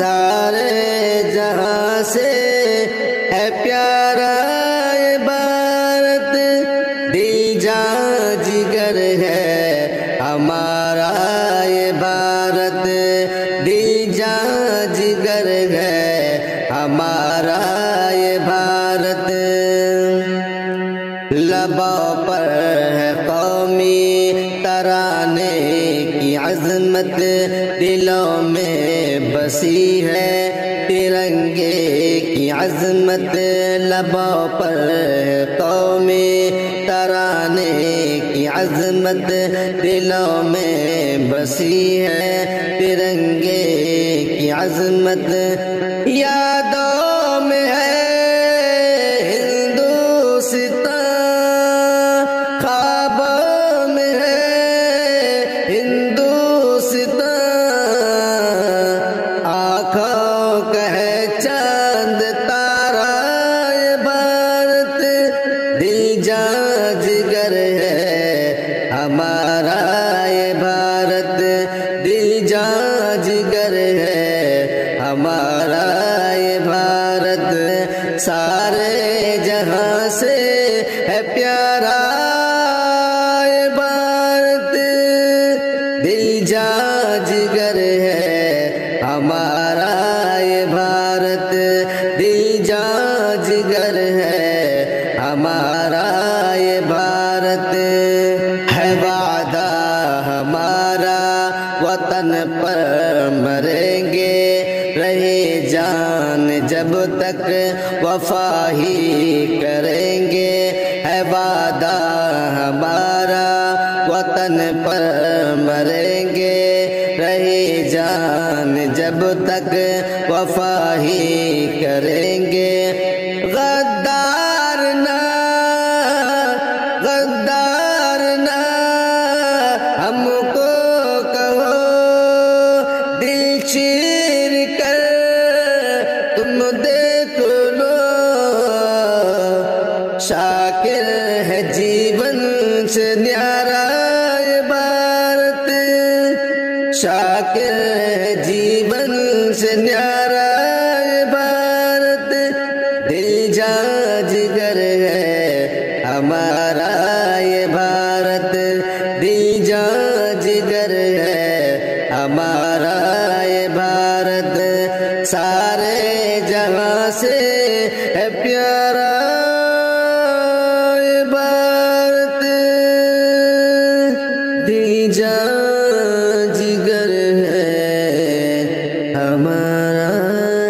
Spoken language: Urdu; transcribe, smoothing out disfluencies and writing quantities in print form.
سارے جہاں سے ہے پیارا یہ بھارت، دل جان جگر ہے ہمارا یہ بھارت، دل جان جگر ہے ہمارا یہ بھارت۔ لبوں پر ہے قومی ترانے کی عظمت، دلوں میں بسی ہے ترنگے کی عظمت، لبوں پر ہے قومی ترانے کی عظمت، دلوں میں بسی ہے ترنگے کی عظمت۔ یادوں میں ہے ہندوستان، خوابوں میں ہے ہندوستان، آنکھوں کا ہے چاند تارا یہ بھارت، دل جان جگر ہے ہمارا یہ بھارت، دل جان جگر ہے ہمارا یہ بھارت۔ سارے جہاں سے ہے پیارا یہ بھارت، دل جان جگر ہے ہمارا یہ بھارت، دل جان جگر ہے ہمارا یہ بھارت۔ ہے وعدہ ہمارا وطن پر مریں گے، رہے جان جب تک وفا ہی کریں گے، ہے وعدہ ہمارا وطن پر مریں گے، رہے جان جب تک وفا ہی کریں گے۔ غدار نہ غدار نہ ہم کو کہو، دل چیر کر تم دیکھ لو، شاکر ہے جیون سے نیارا یہ بھارت، شاکر ہے جیون سے نیارا یہ بھارت، دل جان جگر ہے ہمارا یہ بھارت، دل جان جگر ہے ہمارا یہ بھارت۔ سارے جہاں سے